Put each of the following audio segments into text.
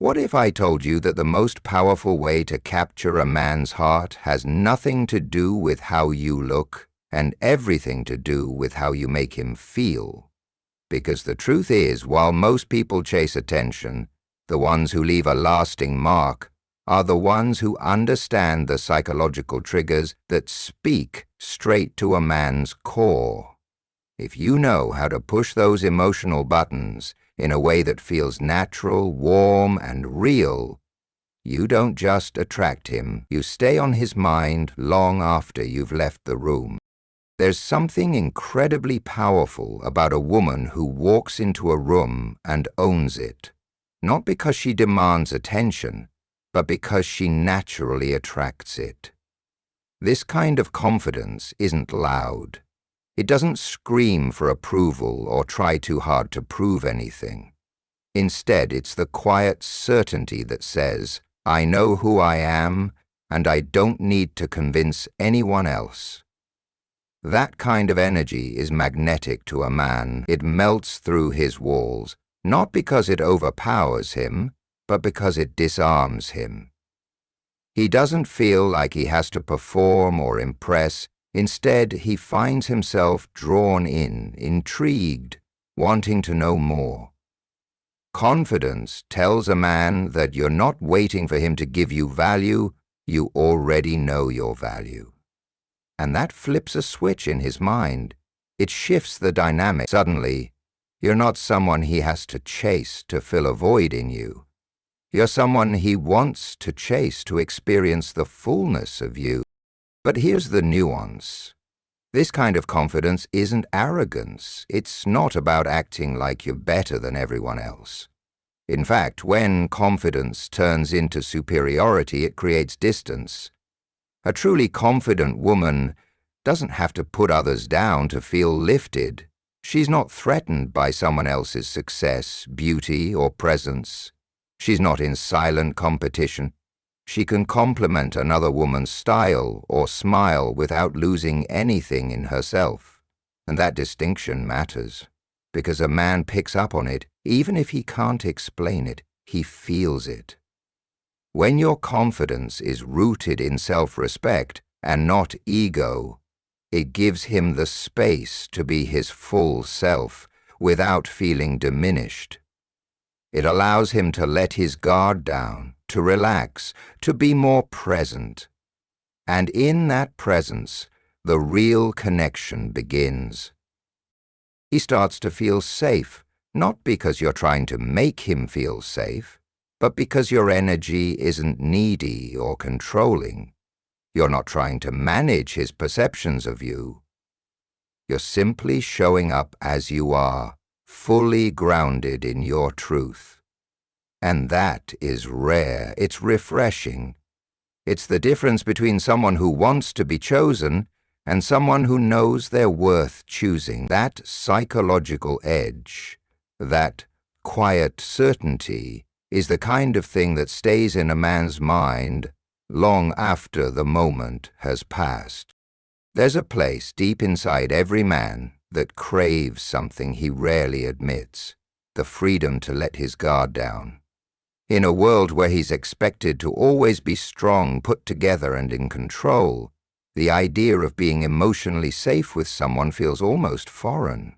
What if I told you that the most powerful way to capture a man's heart has nothing to do with how you look and everything to do with how you make him feel? Because the truth is, while most people chase attention, the ones who leave a lasting mark are the ones who understand the psychological triggers that speak straight to a man's core. If you know how to push those emotional buttons in a way that feels natural, warm, and real, you don't just attract him, you stay on his mind long after you've left the room. There's something incredibly powerful about a woman who walks into a room and owns it, not because she demands attention, but because she naturally attracts it. This kind of confidence isn't loud. It doesn't scream for approval or try too hard to prove anything. Instead, it's the quiet certainty that says, I know who I am, and I don't need to convince anyone else. That kind of energy is magnetic to a man. It melts through his walls, not because it overpowers him, but because it disarms him. He doesn't feel like he has to perform or impress. Instead, he finds himself drawn in, intrigued, wanting to know more. Confidence tells a man that you're not waiting for him to give you value, you already know your value. And that flips a switch in his mind. It shifts the dynamic. Suddenly, you're not someone he has to chase to fill a void in you. You're someone he wants to chase to experience the fullness of you. But here's the nuance. This kind of confidence isn't arrogance. It's not about acting like you're better than everyone else. In fact, when confidence turns into superiority, it creates distance. A truly confident woman doesn't have to put others down to feel lifted. She's not threatened by someone else's success, beauty, or presence. She's not in silent competition. She can compliment another woman's style or smile without losing anything in herself. And that distinction matters, because a man picks up on it, even if he can't explain it, he feels it. When your confidence is rooted in self-respect and not ego, it gives him the space to be his full self without feeling diminished. It allows him to let his guard down, to relax, to be more present. And in that presence, the real connection begins. He starts to feel safe, not because you're trying to make him feel safe, but because your energy isn't needy or controlling. You're not trying to manage his perceptions of you. You're simply showing up as you are, fully grounded in your truth. And that is rare. It's refreshing. It's the difference between someone who wants to be chosen and someone who knows they're worth choosing. That psychological edge, that quiet certainty, is the kind of thing that stays in a man's mind long after the moment has passed. There's a place deep inside every man that craves something he rarely admits, the freedom to let his guard down. In a world where he's expected to always be strong, put together, and in control, the idea of being emotionally safe with someone feels almost foreign.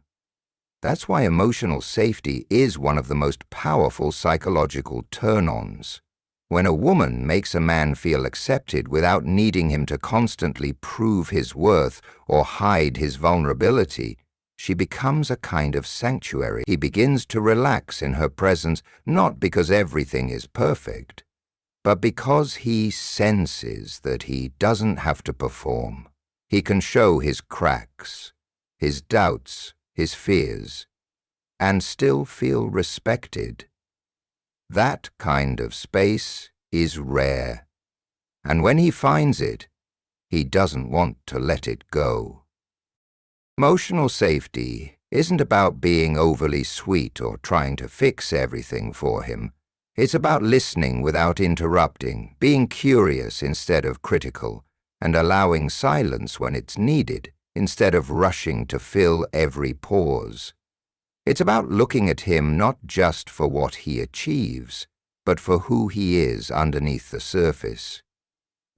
That's why emotional safety is one of the most powerful psychological turn-ons. When a woman makes a man feel accepted without needing him to constantly prove his worth or hide his vulnerability, she becomes a kind of sanctuary. He begins to relax in her presence, not because everything is perfect, but because he senses that he doesn't have to perform. He can show his cracks, his doubts, his fears, and still feel respected. That kind of space is rare, and when he finds it, he doesn't want to let it go. Emotional safety isn't about being overly sweet or trying to fix everything for him. It's about listening without interrupting, being curious instead of critical, and allowing silence when it's needed, instead of rushing to fill every pause. It's about looking at him not just for what he achieves, but for who he is underneath the surface.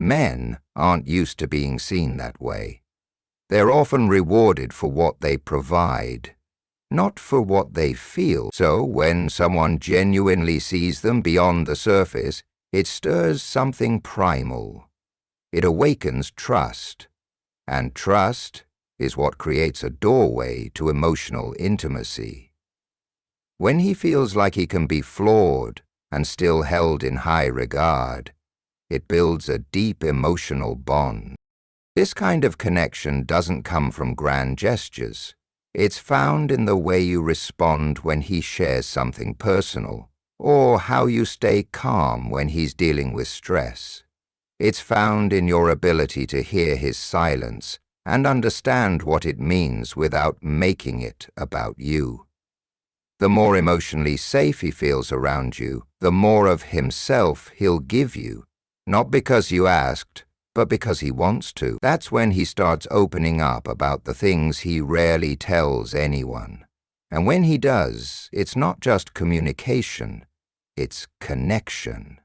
Men aren't used to being seen that way. They're often rewarded for what they provide, not for what they feel. So when someone genuinely sees them beyond the surface, it stirs something primal. It awakens trust, and trust is what creates a doorway to emotional intimacy. When he feels like he can be flawed and still held in high regard, it builds a deep emotional bond. This kind of connection doesn't come from grand gestures. It's found in the way you respond when he shares something personal, or how you stay calm when he's dealing with stress. It's found in your ability to hear his silence and understand what it means without making it about you. The more emotionally safe he feels around you, the more of himself he'll give you, not because you asked, but because he wants to. That's when he starts opening up about the things he rarely tells anyone. And when he does, it's not just communication, it's connection.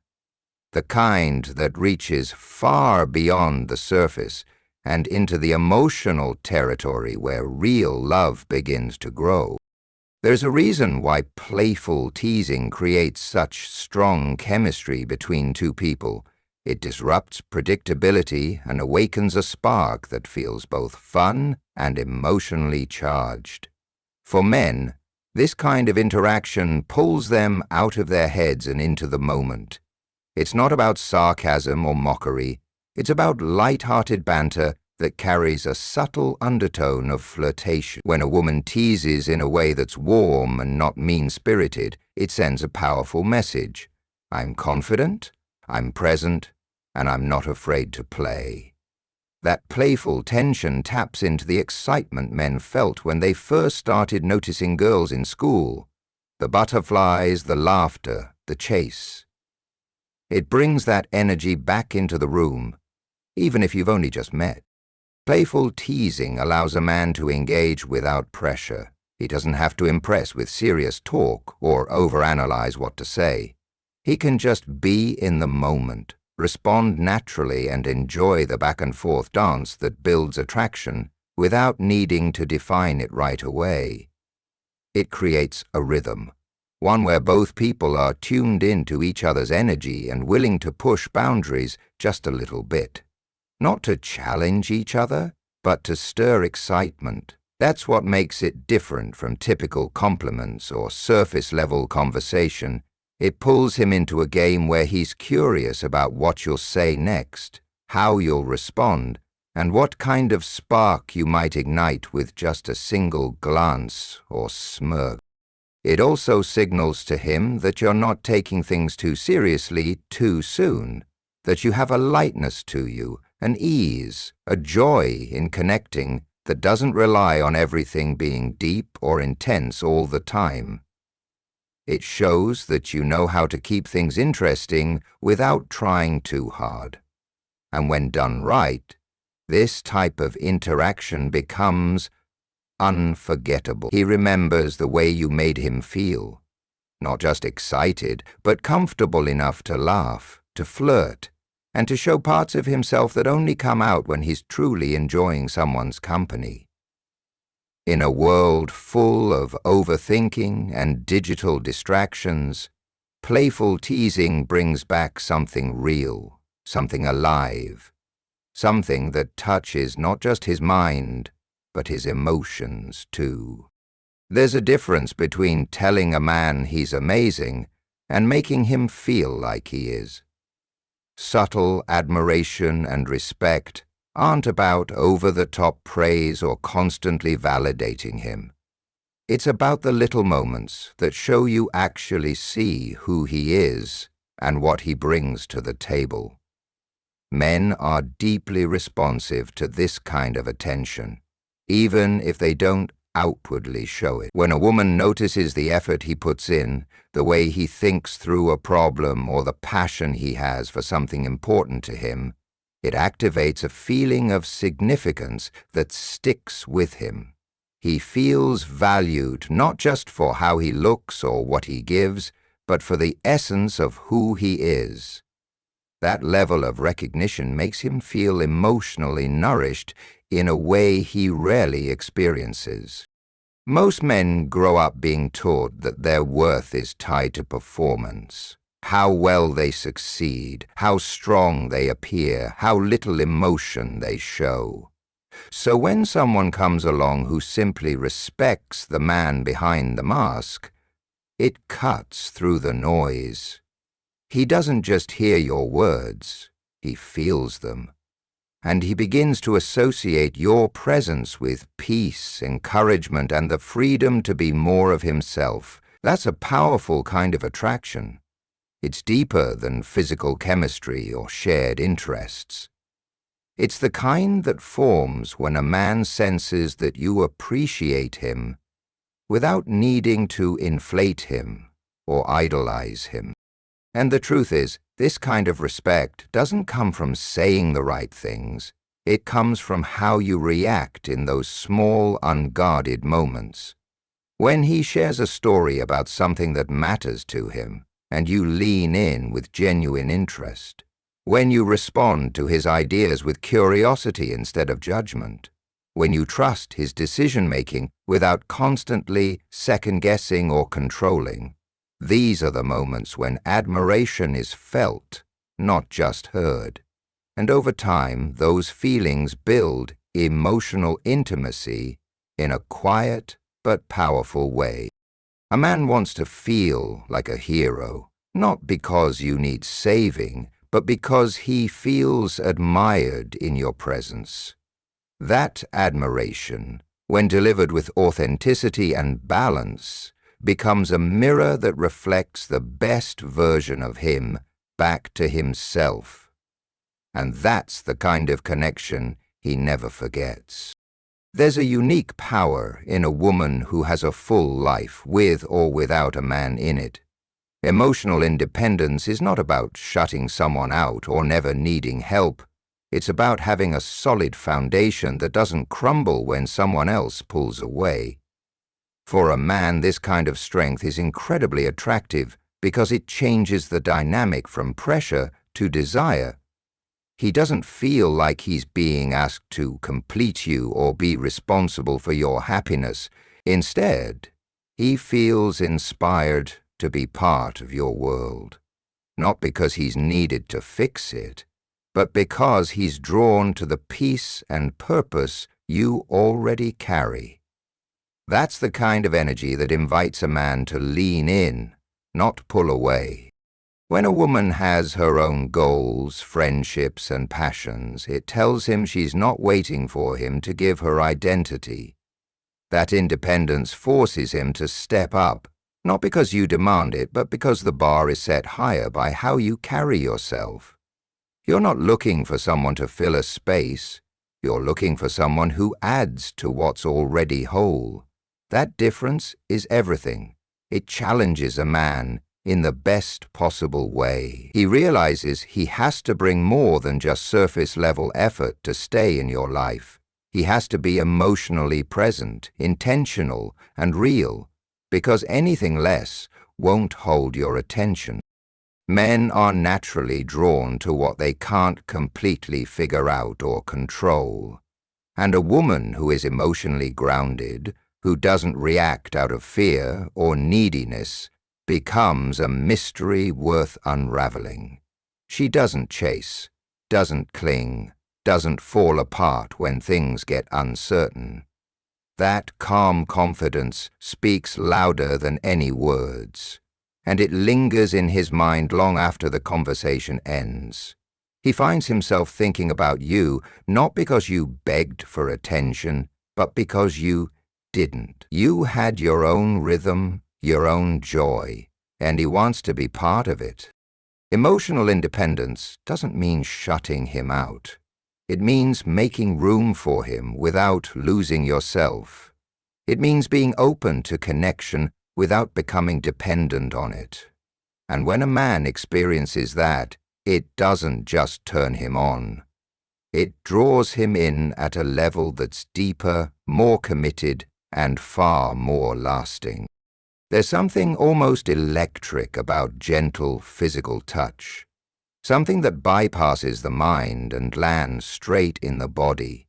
The kind that reaches far beyond the surface and into the emotional territory where real love begins to grow. There's a reason why playful teasing creates such strong chemistry between two people. It disrupts predictability and awakens a spark that feels both fun and emotionally charged. For men, this kind of interaction pulls them out of their heads and into the moment. It's not about sarcasm or mockery. It's about light-hearted banter that carries a subtle undertone of flirtation. When a woman teases in a way that's warm and not mean-spirited, it sends a powerful message. I'm confident, I'm present, and I'm not afraid to play. That playful tension taps into the excitement men felt when they first started noticing girls in school. The butterflies, the laughter, the chase. It brings that energy back into the room, even if you've only just met. Playful teasing allows a man to engage without pressure. He doesn't have to impress with serious talk or overanalyze what to say. He can just be in the moment, respond naturally, and enjoy the back-and-forth dance that builds attraction without needing to define it right away. It creates a rhythm, one where both people are tuned into each other's energy and willing to push boundaries just a little bit. Not to challenge each other, but to stir excitement. That's what makes it different from typical compliments or surface-level conversation. It pulls him into a game where he's curious about what you'll say next, how you'll respond, and what kind of spark you might ignite with just a single glance or smirk. It also signals to him that you're not taking things too seriously too soon, that you have a lightness to you, an ease, a joy in connecting that doesn't rely on everything being deep or intense all the time. It shows that you know how to keep things interesting without trying too hard. And when done right, this type of interaction becomes unforgettable. He remembers the way you made him feel, not just excited, but comfortable enough to laugh, to flirt, and to show parts of himself that only come out when he's truly enjoying someone's company. In a world full of overthinking and digital distractions, playful teasing brings back something real, something alive, something that touches not just his mind, but his emotions too. There's a difference between telling a man he's amazing and making him feel like he is. Subtle admiration and respect aren't about over-the-top praise or constantly validating him. It's about the little moments that show you actually see who he is and what he brings to the table. Men are deeply responsive to this kind of attention, even if they don't outwardly show it. When a woman notices the effort he puts in, the way he thinks through a problem, or the passion he has for something important to him, it activates a feeling of significance that sticks with him. He feels valued not just for how he looks or what he gives, but for the essence of who he is. That level of recognition makes him feel emotionally nourished in a way he rarely experiences. Most men grow up being taught that their worth is tied to performance. How well they succeed, how strong they appear, how little emotion they show. So when someone comes along who simply respects the man behind the mask, it cuts through the noise. He doesn't just hear your words, he feels them. And he begins to associate your presence with peace, encouragement, and the freedom to be more of himself. That's a powerful kind of attraction. It's deeper than physical chemistry or shared interests. It's the kind that forms when a man senses that you appreciate him without needing to inflate him or idolize him. And the truth is, this kind of respect doesn't come from saying the right things. It comes from how you react in those small, unguarded moments. When he shares a story about something that matters to him, and you lean in with genuine interest. When you respond to his ideas with curiosity instead of judgment. When you trust his decision-making without constantly second-guessing or controlling. These are the moments when admiration is felt, not just heard. And over time, those feelings build emotional intimacy in a quiet but powerful way. A man wants to feel like a hero, not because you need saving, but because he feels admired in your presence. That admiration, when delivered with authenticity and balance, becomes a mirror that reflects the best version of him back to himself. And that's the kind of connection he never forgets. There's a unique power in a woman who has a full life with or without a man in it. Emotional independence is not about shutting someone out or never needing help. It's about having a solid foundation that doesn't crumble when someone else pulls away. For a man, this kind of strength is incredibly attractive because it changes the dynamic from pressure to desire. He doesn't feel like he's being asked to complete you or be responsible for your happiness. Instead, he feels inspired to be part of your world. Not because he's needed to fix it, but because he's drawn to the peace and purpose you already carry. That's the kind of energy that invites a man to lean in, not pull away. When a woman has her own goals, friendships, and passions, it tells him she's not waiting for him to give her identity. That independence forces him to step up, not because you demand it, but because the bar is set higher by how you carry yourself. You're not looking for someone to fill a space. You're looking for someone who adds to what's already whole. That difference is everything. It challenges a man in the best possible way. He realizes he has to bring more than just surface-level effort to stay in your life. He has to be emotionally present, intentional, and real, because anything less won't hold your attention. Men are naturally drawn to what they can't completely figure out or control. And a woman who is emotionally grounded, who doesn't react out of fear or neediness, becomes a mystery worth unraveling. She doesn't chase, doesn't cling, doesn't fall apart when things get uncertain. That calm confidence speaks louder than any words, and it lingers in his mind long after the conversation ends. He finds himself thinking about you not because you begged for attention, but because you didn't. You had your own rhythm, your own joy, and he wants to be part of it. Emotional independence doesn't mean shutting him out. It means making room for him without losing yourself. It means being open to connection without becoming dependent on it. And when a man experiences that, it doesn't just turn him on. It draws him in at a level that's deeper, more committed, and far more lasting. There's something almost electric about gentle physical touch, something that bypasses the mind and lands straight in the body.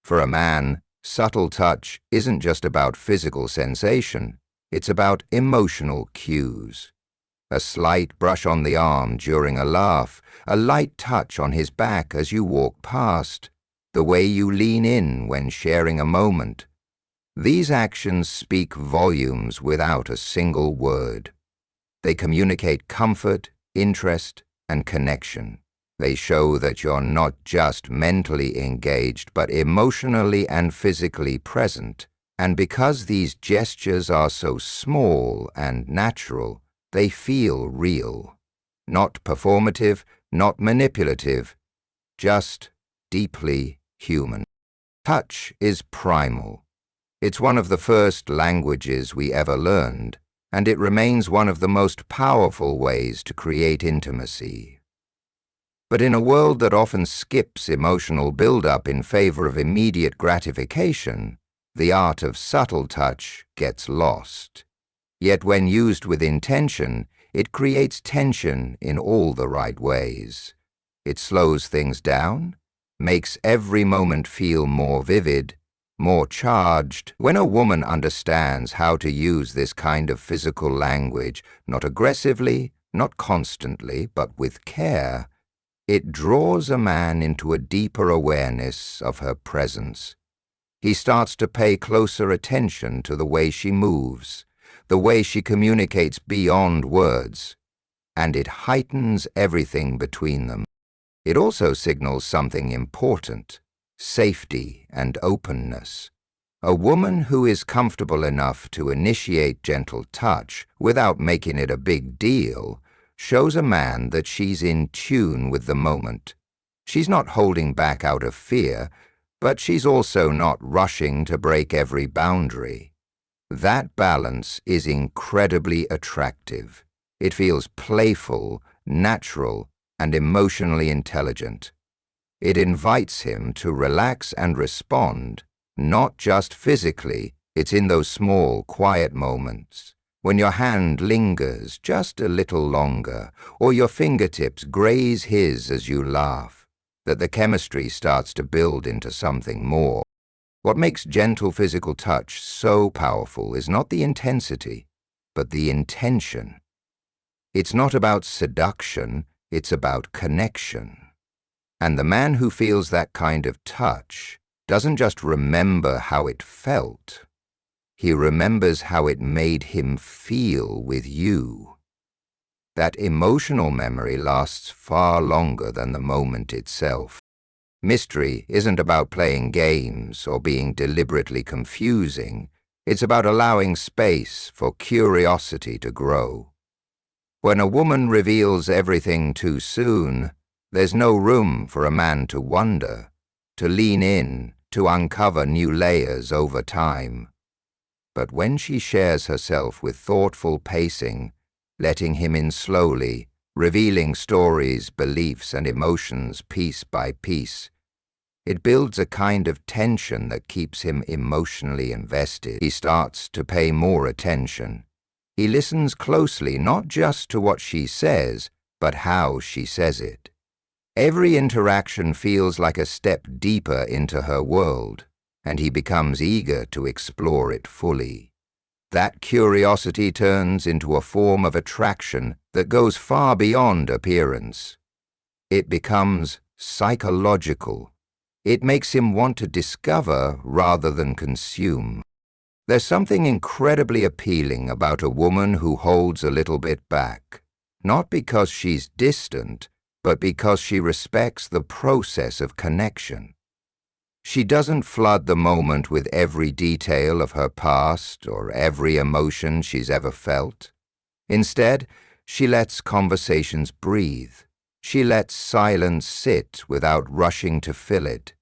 For a man, subtle touch isn't just about physical sensation, it's about emotional cues. A slight brush on the arm during a laugh, a light touch on his back as you walk past, the way you lean in when sharing a moment. These actions speak volumes without a single word. They communicate comfort, interest, and connection. They show that you're not just mentally engaged, but emotionally and physically present. And because these gestures are so small and natural, they feel real. Not performative, not manipulative, just deeply human. Touch is primal. It's one of the first languages we ever learned, and it remains one of the most powerful ways to create intimacy. But in a world that often skips emotional build-up in favor of immediate gratification, the art of subtle touch gets lost. Yet when used with intention, it creates tension in all the right ways. It slows things down, makes every moment feel more vivid, more charged. When a woman understands how to use this kind of physical language, not aggressively, not constantly, but with care, it draws a man into a deeper awareness of her presence. He starts to pay closer attention to the way she moves, the way she communicates beyond words, and it heightens everything between them. It also signals something important: safety and openness. A woman who is comfortable enough to initiate gentle touch without making it a big deal shows a man that she's in tune with the moment. She's not holding back out of fear, but she's also not rushing to break every boundary. That balance is incredibly attractive. It feels playful, natural, and emotionally intelligent. It invites him to relax and respond, not just physically. It's in those small, quiet moments, when your hand lingers just a little longer, or your fingertips graze his as you laugh, that the chemistry starts to build into something more. What makes gentle physical touch so powerful is not the intensity, but the intention. It's not about seduction, it's about connection. And the man who feels that kind of touch doesn't just remember how it felt, he remembers how it made him feel with you. That emotional memory lasts far longer than the moment itself. Mystery isn't about playing games or being deliberately confusing. It's about allowing space for curiosity to grow. When a woman reveals everything too soon, there's no room for a man to wonder, to lean in, to uncover new layers over time. But when she shares herself with thoughtful pacing, letting him in slowly, revealing stories, beliefs, and emotions piece by piece, it builds a kind of tension that keeps him emotionally invested. He starts to pay more attention. He listens closely, not just to what she says, but how she says it. Every interaction feels like a step deeper into her world, and he becomes eager to explore it fully. That curiosity turns into a form of attraction that goes far beyond appearance. It becomes psychological. It makes him want to discover rather than consume. There's something incredibly appealing about a woman who holds a little bit back, not because she's distant, but because she respects the process of connection. She doesn't flood the moment with every detail of her past or every emotion she's ever felt. Instead, she lets conversations breathe. She lets silence sit without rushing to fill it.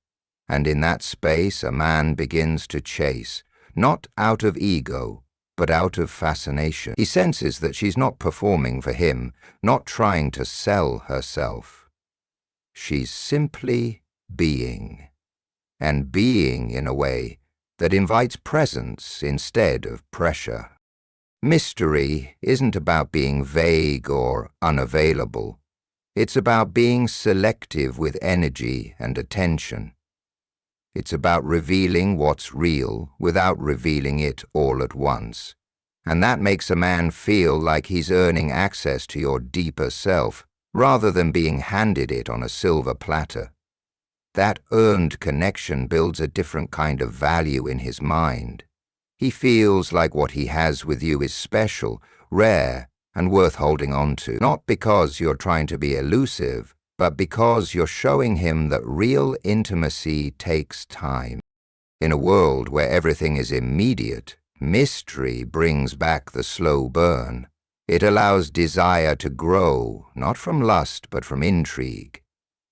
And in that space, a man begins to chase, not out of ego, but out of fascination. He senses that she's not performing for him, not trying to sell herself. She's simply being, and being in a way that invites presence instead of pressure. Mystery isn't about being vague or unavailable. It's about being selective with energy and attention. It's about revealing what's real without revealing it all at once. And that makes a man feel like he's earning access to your deeper self, rather than being handed it on a silver platter. That earned connection builds a different kind of value in his mind. He feels like what he has with you is special, rare, and worth holding on to, not because you're trying to be elusive, but because you're showing him that real intimacy takes time. In a world where everything is immediate, mystery brings back the slow burn. It allows desire to grow, not from lust, but from intrigue.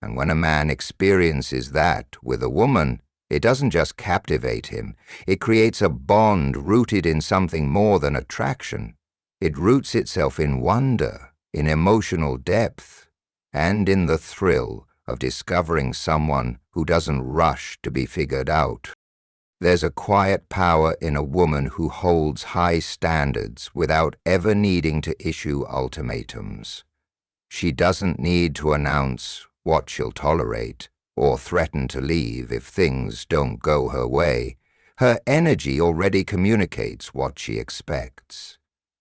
And when a man experiences that with a woman, it doesn't just captivate him. It creates a bond rooted in something more than attraction. It roots itself in wonder, in emotional depth, and in the thrill of discovering someone who doesn't rush to be figured out. There's a quiet power in a woman who holds high standards without ever needing to issue ultimatums. She doesn't need to announce what she'll tolerate or threaten to leave if things don't go her way. Her energy already communicates what she expects.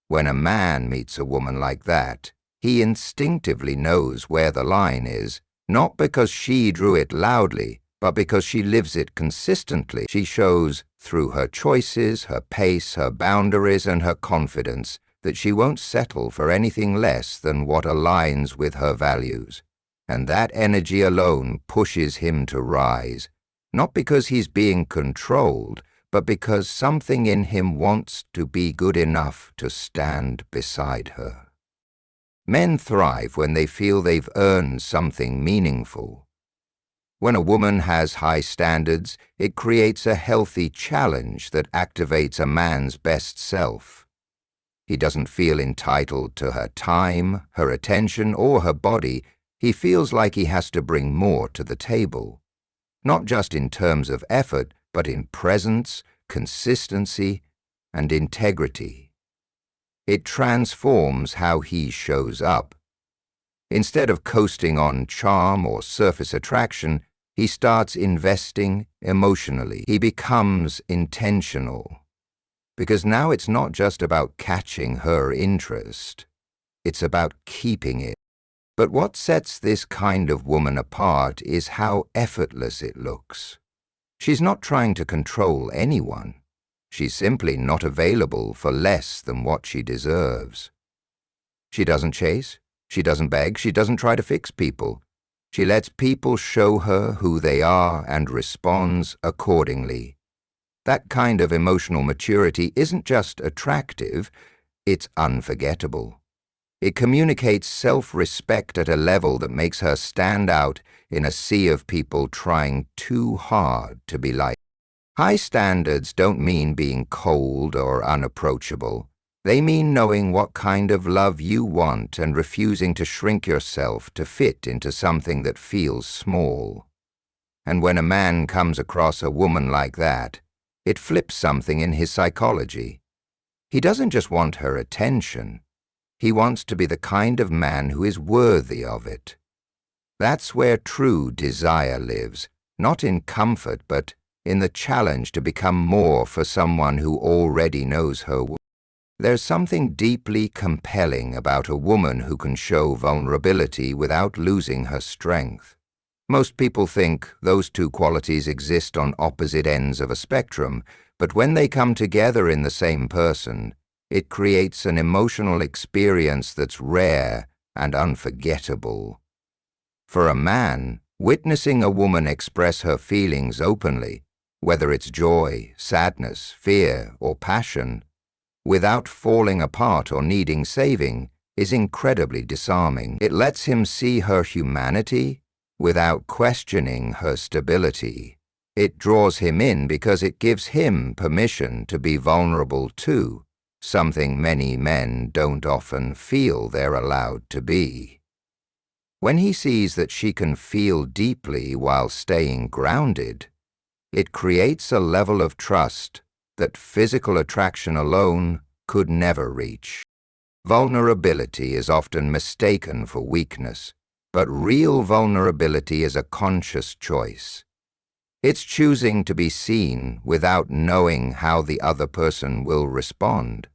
When a man meets a woman like that, he instinctively knows where the line is, not because she drew it loudly, but because she lives it consistently. She shows through her choices, her pace, her boundaries, and her confidence that she won't settle for anything less than what aligns with her values. And that energy alone pushes him to rise, not because he's being controlled, but because something in him wants to be good enough to stand beside her. Men thrive when they feel they've earned something meaningful. When a woman has high standards, it creates a healthy challenge that activates a man's best self. He doesn't feel entitled to her time, her attention, or her body. He feels like he has to bring more to the table, not just in terms of effort, but in presence, consistency, and integrity. It transforms how he shows up. Instead of coasting on charm or surface attraction, he starts investing emotionally. He becomes intentional. Because now it's not just about catching her interest. It's about keeping it. But what sets this kind of woman apart is how effortless it looks. She's not trying to control anyone. She's simply not available for less than what she deserves. She doesn't chase. She doesn't beg. She doesn't try to fix people. She lets people show her who they are and responds accordingly. That kind of emotional maturity isn't just attractive, it's unforgettable. It communicates self-respect at a level that makes her stand out in a sea of people trying too hard to be like. High standards don't mean being cold or unapproachable. They mean knowing what kind of love you want and refusing to shrink yourself to fit into something that feels small. And when a man comes across a woman like that, it flips something in his psychology. He doesn't just want her attention. He wants to be the kind of man who is worthy of it. That's where true desire lives, not in comfort, but in the challenge to become more for someone who already knows her worth. There's something deeply compelling about a woman who can show vulnerability without losing her strength. Most people think those two qualities exist on opposite ends of a spectrum, but when they come together in the same person, it creates an emotional experience that's rare and unforgettable. For a man, witnessing a woman express her feelings openly, whether it's joy, sadness, fear, or passion, without falling apart or needing saving, is incredibly disarming. It lets him see her humanity without questioning her stability. It draws him in because it gives him permission to be vulnerable too, something many men don't often feel they're allowed to be. When he sees that she can feel deeply while staying grounded, it creates a level of trust that physical attraction alone could never reach. Vulnerability is often mistaken for weakness, but real vulnerability is a conscious choice. It's choosing to be seen without knowing how the other person will respond.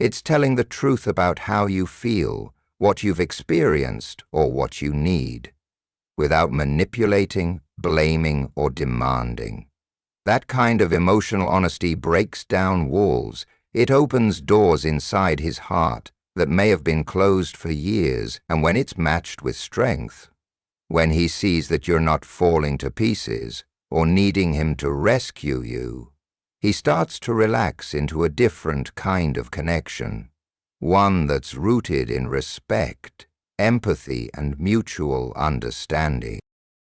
It's telling the truth about how you feel, what you've experienced, or what you need, without manipulating, blaming, or demanding. That kind of emotional honesty breaks down walls. It opens doors inside his heart that may have been closed for years, and when it's matched with strength, when he sees that you're not falling to pieces or needing him to rescue you, he starts to relax into a different kind of connection, one that's rooted in respect, empathy, and mutual understanding.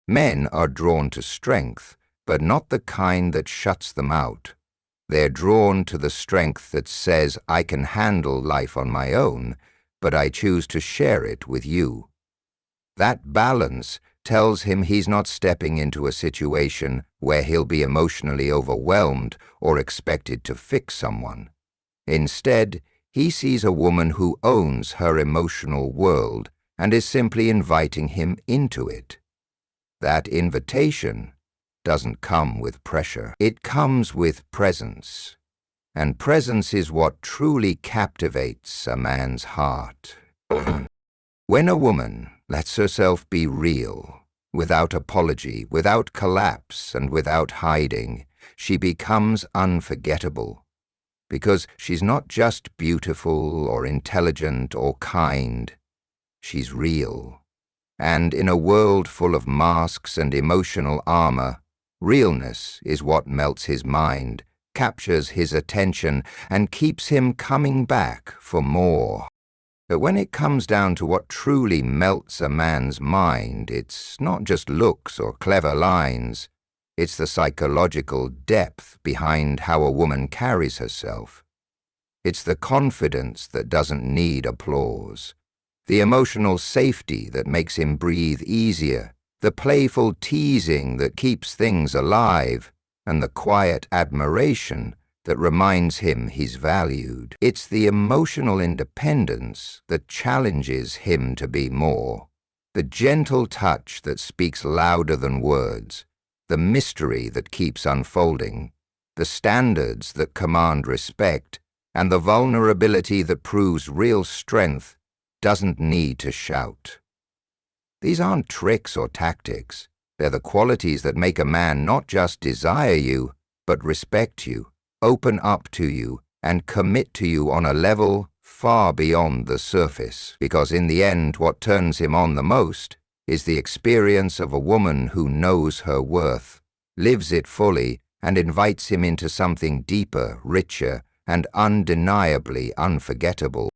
Men are drawn to strength, but not the kind that shuts them out. They're drawn to the strength that says, I can handle life on my own, but I choose to share it with you. That balance tells him he's not stepping into a situation where he'll be emotionally overwhelmed or expected to fix someone. Instead, he sees a woman who owns her emotional world and is simply inviting him into it. That invitation doesn't come with pressure. It comes with presence. And presence is what truly captivates a man's heart. When a woman lets herself be real, without apology, without collapse, and without hiding, she becomes unforgettable. Because she's not just beautiful or intelligent or kind, she's real. And in a world full of masks and emotional armor, realness is what melts his mind, captures his attention, and keeps him coming back for more. But when it comes down to what truly melts a man's mind, it's not just looks or clever lines. It's the psychological depth behind how a woman carries herself. It's the confidence that doesn't need applause, the emotional safety that makes him breathe easier, the playful teasing that keeps things alive, and the quiet admiration that reminds him he's valued. It's the emotional independence that challenges him to be more, the gentle touch that speaks louder than words, the mystery that keeps unfolding, the standards that command respect, and the vulnerability that proves real strength doesn't need to shout. These aren't tricks or tactics. They're the qualities that make a man not just desire you, but respect you, open up to you, and commit to you on a level far beyond the surface. Because in the end, what turns him on the most is the experience of a woman who knows her worth, lives it fully, and invites him into something deeper, richer, and undeniably unforgettable.